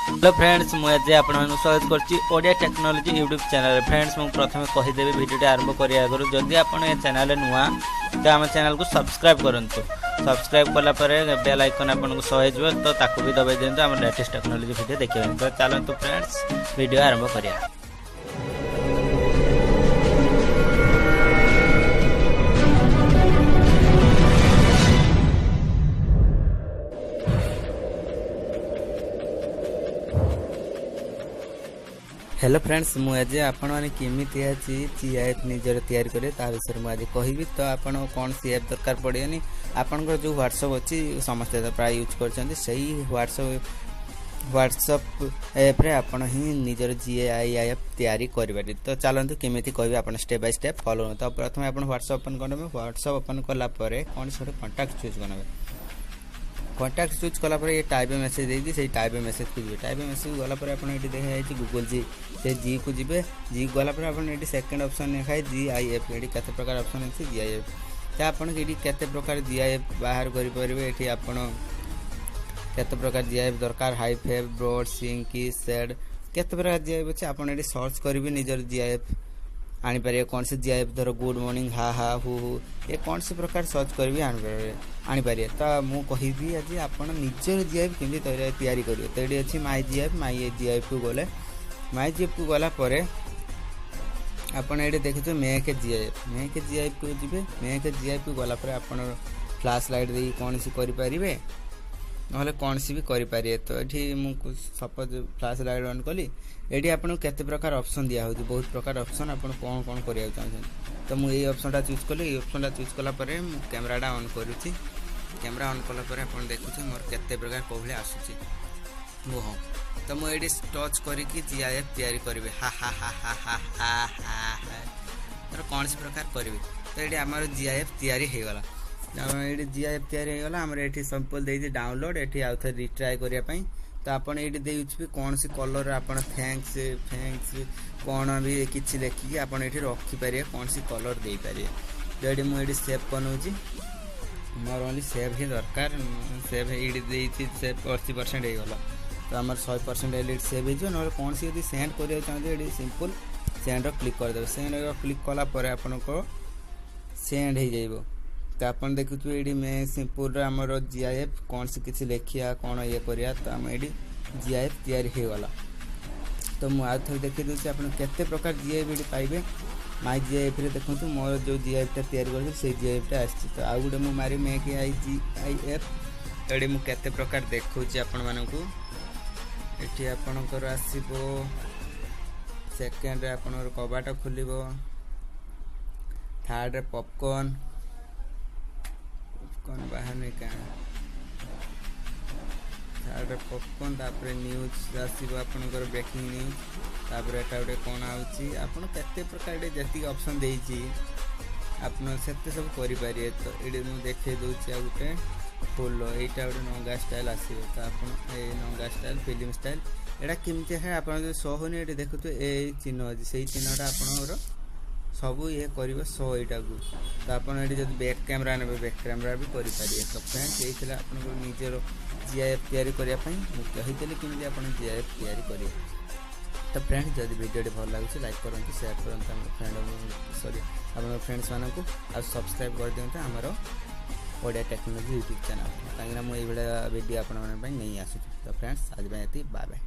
Hello friends मुझे आपण स्वागत करिया टेक्नोलोजी यूट्यूब चैनल। फ्रेंड्स मुझे प्रथम कहीदेवी भिडियो आरंभ करिया आगु जदि आपण ए चैनल नुआ तो आम चैनल को सब्सक्राइब करंतु। सब्सक्राइब कला परे बेल आइकन आपन को सहे जबो तो ताकू भी दबाई देंतु आम लेटेस्ट टेक्नोलोजी वीडियो देखिबे। तो चलंतु फ्रेंड्स वीडियो आरंभ करिया। हेलो फ्रेंड्स मुझे आपण मैंने केमी जीआईएफ निजर तैयारी करे ता विषय मुझे कहबी। तो आपण कौन सी ऐप दरकार पड़ेनी आपण जो व्हाट्सएप अच्छी समस्ते तो प्राय यूज कर व्हाट्सएप ऐप रे आपण ही निजर जीआईएफ तैयारी करें। तो चलते केमी कहबी आप स्टेप बाय स्टेप फॉलो। तो प्रथम आप व्हाट्सएप ओपन करेंगे। व्हाट्सएप ओपन कला कौन से कॉन्टैक्ट चूज करेंगे। कॉन्टैक्ट चूज कला ये टाइप मेसेज देती से टाइप मेसेज को जी टाइप मेसेज गलापर आप देखा जाए गूगल जी से जी को जी जी गलापर आप सेकेंड ऑप्शन लिखाए जीआईएफ ये केते प्रकार ऑप्शन अच्छे जीआईएफ तो आपन ये केते प्रकार जीआईएफ बाहर करेंगे। ये आपन केते प्रकार जीआईएफ दरकार हाई फेव ब्रॉड सिंकी सेड केते प्रकार जीआईएफ अच्छे आप सर्च करेंगे निजर जीआईएफ आनीपर कौन से जीआईएफ धर गुड मॉर्निंग हा हा हु ये कौन से प्रकार सर्च करेंगे आनीपर। तो मुझे कहबी आज आप निजर जीआईएफ केमी तैयारी करेंगे। तो ये अच्छी माई जीआईएफ को गले माई जीआईएफ को गलापर आपड़ ये देखिए मेक जीआईएफ को जी मेक जीआईएफ को गलापर आप फ्लैश लाइट दे कौन सी करें ना कौन सी भी करें। तो ये मुझे सपोज फ्लैश लाइट ऑन कली ये आपको केते प्रकार ऑप्शन दिया हो बहुत प्रकार ऑप्शन आप कौन कौन करा चाहते। तो मुझे ऑप्शन चूज कली ऑप्शन चूज कलापर कैमराटा ऑन करुँची कैमरा ऑन कलापर आप देखुचे मोर केते प्रकार कौन आसूँ मुह। तो मुझे टच करके जीआईएफ तैयारी करी हा हा हा हा हा हा हा हा कौन सी प्रकार करी। तो ये आम जीआईएफ तैयारी होगला ये जीआईएफ तैयारी होगला आमर ये सिंपल दे डाउनलोड ये आउ थे रिट्राए करने। तो आपड़ ये देखिए कौन सी कलर आप थैंक्स थैंक्स कौन भी किसी लिखिकी आप रखिपारे कौन सी कलर दे पारे। तो ये मुझे सेव बनाऊँगी मोर ओनली सेव ही दरकार सेव ये सेव 80% होगला। तो आम 100% एल सेव हो ना कौन सी यदि सेंड करा चाहते ये सिंपल सेंड क्लिक करदे सेंड क्लिक कलापर आपन सेंड हो जाइबो। तो आप देखुए ये मैं सिंपल आमर जीआईएफ कौन से किसी लिखिया कौन ये करिया। तो आम ये जीआईएफ तैयारी होगला। तो मुझे थे देखी दूसरी आप केते प्रकार जीआईएफ ये पाइबे माई जीआईएफ रे देखो मोर जो जीआईएफ तैयारी कर जीआईएफ तो आउ गोटे मुझे मारी मेक जीआईएफ तो ये मुझे केते प्रकार देखा आपण मानू ये आपणकर आसो सेकेंड आपणकर कबाट खोल थर्ड पॉपकॉर्न बाहर नहीं क्या थर्ड पॉपकॉर्न तापर न्यूज आसो आपणकर ब्रेकिंग न्यूज तापर एटा गोटे कौन आउची आपन केते प्रकार जी ऑप्शन देइची आपन सेते सब करें। तो ये मुझे देखे दूसरी आ गोटे फुल यहाँ गोटे नंगा स्टाइल आसो। तो आप नंगा स्टाइल फिल्म स्टाइल यहाँ केमती है आप जो शो होनी ये देखुए ये चिन्ह अच्छे से चिन्हटा आपंकर सब ये कर शो यहाँ को। तो आप बैक कैमरा ने बैक कैमरा भी करें। तो फ्रेंड्स ये आप निजर जीआईएफ तैयारी करने मुझे कमी आप जीआईएफ तैयारी करेंगे। तो फ्रेंड्स जब वीडियो भल लगे लाइक करूँ शेयर करूँ फ्रेंड सॉरी आप फ्रेंड्स मानक आ सब्सक्राइब कर दिखाँ आमर ओडिया टेक्नोलोजी यूट्यूब चैनल कहीं मुझे वीडियो आप नहीं आसूँ। तो फ्रेंड्स आज बाय बाय।